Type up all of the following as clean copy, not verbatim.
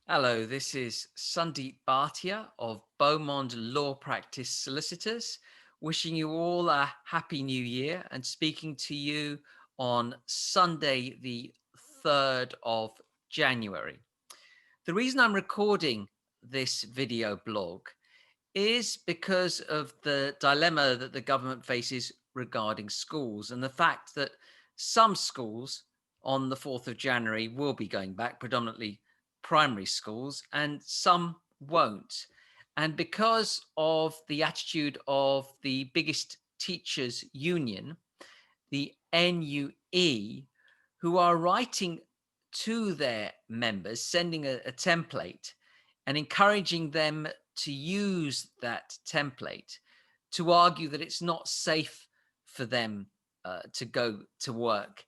Hello, this is Sandeep Bhatia of Beaumont Law Practice Solicitors, wishing you all a happy new year and speaking to you on Sunday, the 3rd of January. The reason I'm recording this video blog is because of the dilemma that the government faces regarding schools and the fact that some schools on the 4th of January will be going back, predominantly primary schools, and some won't. And because of the attitude of the biggest teachers union, the NUE, who are writing to their members, sending a template and encouraging them to use that template to argue that it's not safe for them to go to work,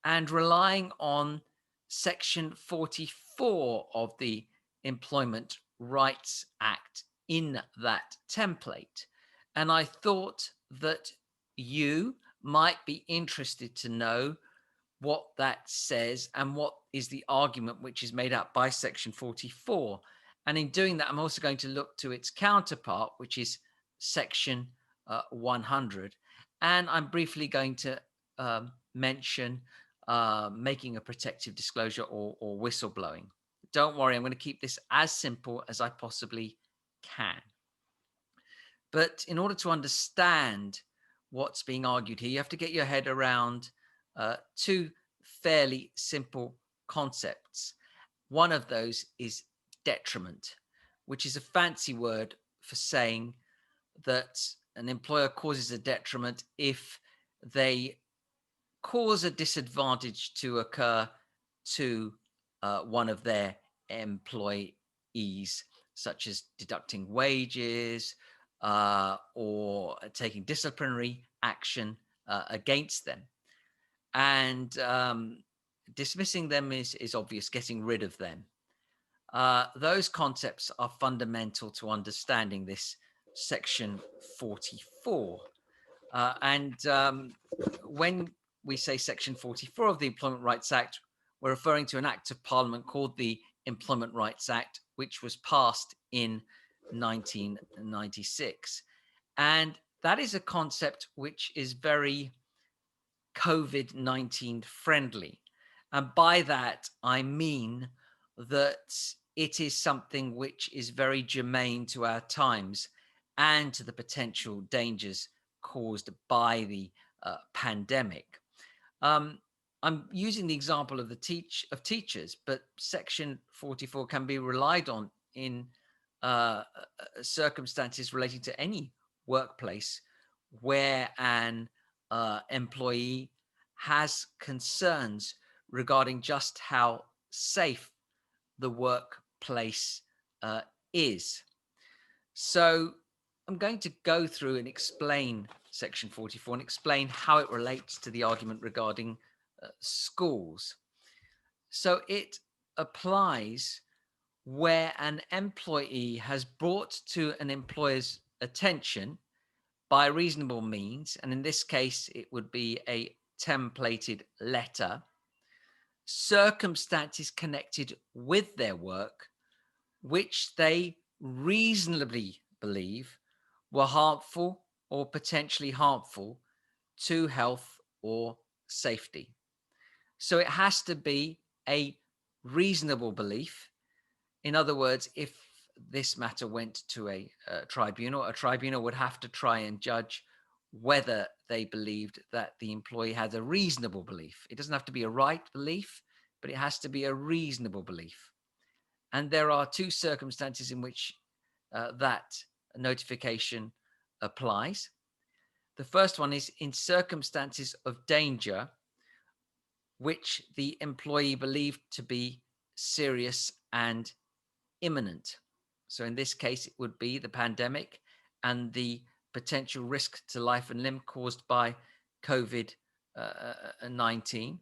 and relying on Section 44 of the Employment Rights Act in that template. And I thought that you might be interested to know what that says and what is the argument which is made up by Section 44. And in doing that, I'm also going to look to its counterpart, which is Section 100. And I'm briefly going to mention making a protective disclosure or whistleblowing. Don't worry, I'm going to keep this as simple as I possibly can. But in order to understand what's being argued here, you have to get your head around two fairly simple concepts. One of those is detriment, which is a fancy word for saying that an employer causes a detriment if they cause a disadvantage to occur to one of their employees, such as deducting wages or taking disciplinary action against them. And dismissing them is obvious, getting rid of them. Those concepts are fundamental to understanding this Section 44. And when we say Section 44 of the Employment Rights Act, we're referring to an act of Parliament called the Employment Rights Act, which was passed in 1996. And that is a concept which is very COVID-19 friendly. And by that, I mean that it is something which is very germane to our times and to the potential dangers caused by the pandemic. Um, I'm using the example of teachers, but Section 44 can be relied on in circumstances relating to any workplace where an employee has concerns regarding just how safe the workplace is. So I'm going to go through and explain Section 44 and explain how it relates to the argument regarding schools. So it applies where an employee has brought to an employer's attention by reasonable means, and in this case, it would be a templated letter, circumstances connected with their work, which they reasonably believe were harmful or potentially harmful to health or safety. So it has to be a reasonable belief. In other words, if this matter went to a tribunal would have to try and judge whether they believed that the employee had a reasonable belief. It doesn't have to be a right belief, but it has to be a reasonable belief. And there are two circumstances in which that notification applies. The first one is in circumstances of danger, which the employee believed to be serious and imminent. So in this case, it would be the pandemic and the potential risk to life and limb caused by COVID-19,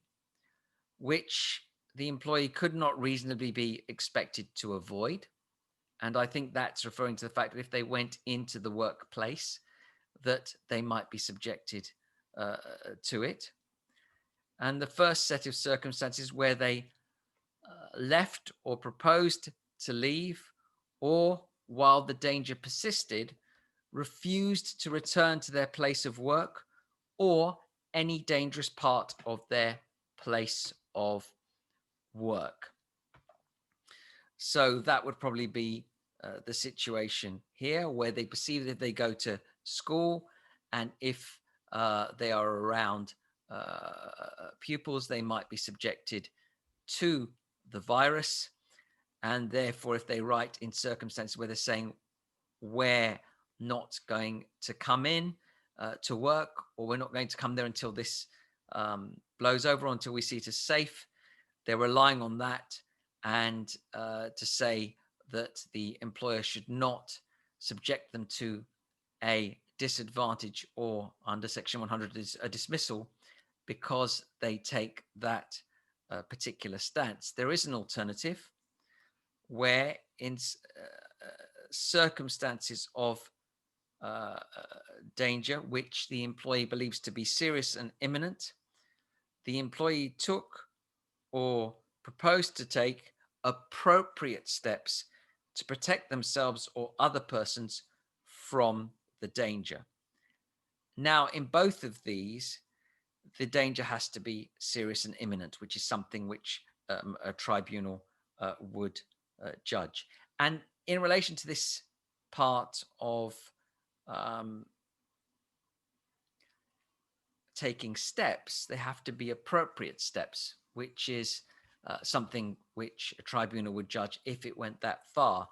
which the employee could not reasonably be expected to avoid. And I think that's referring to the fact that if they went into the workplace, that they might be subjected to it. And the first set of circumstances where they left or proposed to leave, or while the danger persisted, refused to return to their place of work or any dangerous part of their place of work. So that would probably be the situation here, where they perceive that they go to school, and if they are around pupils, they might be subjected to the virus. And therefore, if they write in circumstances where they're saying, we're not going to come in to work, or we're not going to come there until this blows over, or until we see it as safe, they're relying on that, and to say that the employer should not subject them to a disadvantage, or under Section 100 is a dismissal, because they take that particular stance. There is an alternative where, in circumstances of uh, danger which the employee believes to be serious and imminent, the employee took or proposed to take appropriate steps to protect themselves or other persons from the danger. Now, in both of these, the danger has to be serious and imminent, which is something which a tribunal would judge. And in relation to this part of um, taking steps, they have to be appropriate steps, which is something which a tribunal would judge if it went that far.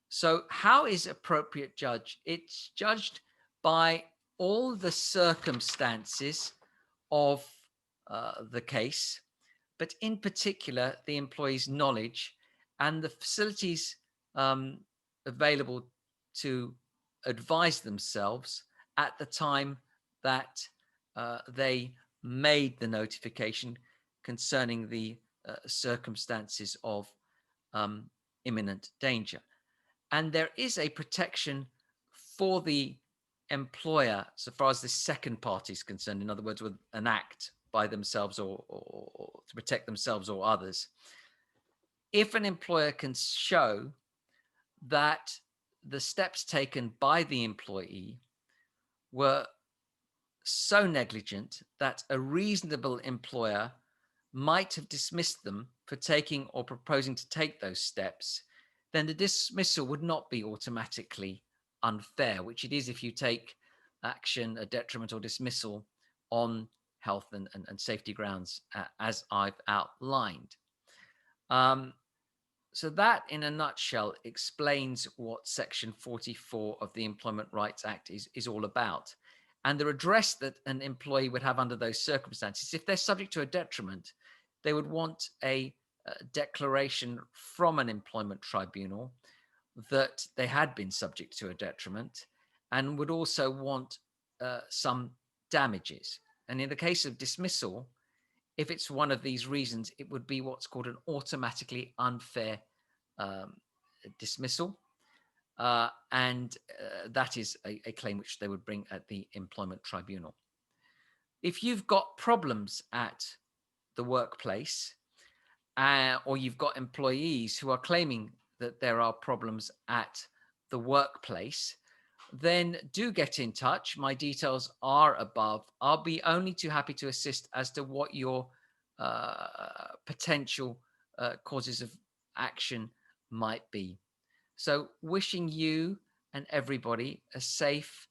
So, how is appropriate judged? It's judged by all the circumstances of the case, but in particular, the employee's knowledge and the facilities available to advise themselves at the time that they made the notification concerning the circumstances of imminent danger. And there is a protection for the employer so far as the second party is concerned. In other words, with an act by themselves, or to protect themselves or others. If an employer can show that the steps taken by the employee were so negligent that a reasonable employer might have dismissed them for taking or proposing to take those steps, then the dismissal would not be automatically unfair, which it is if you take action, a detriment or dismissal on health and safety grounds, as I've outlined. So that, in a nutshell, explains what Section 44 of the Employment Rights Act is all about. And the redress that an employee would have under those circumstances, if they're subject to a detriment, they would want a declaration from an employment tribunal that they had been subject to a detriment, and would also want some damages. And in the case of dismissal, if it's one of these reasons, it would be what's called an automatically unfair dismissal. And that is a claim which they would bring at the employment tribunal. If you've got problems at the workplace, or you've got employees who are claiming that there are problems at the workplace, then do get in touch. My details are above. I'll be only too happy to assist as to what your potential causes of action might be. So, wishing you and everybody a safe,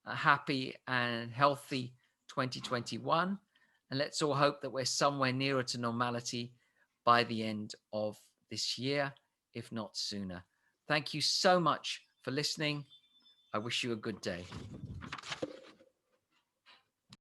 happy, and healthy 2021. And let's all hope that we're somewhere nearer to normality by the end of this year, if not sooner. Thank you so much for listening. I wish you a good day.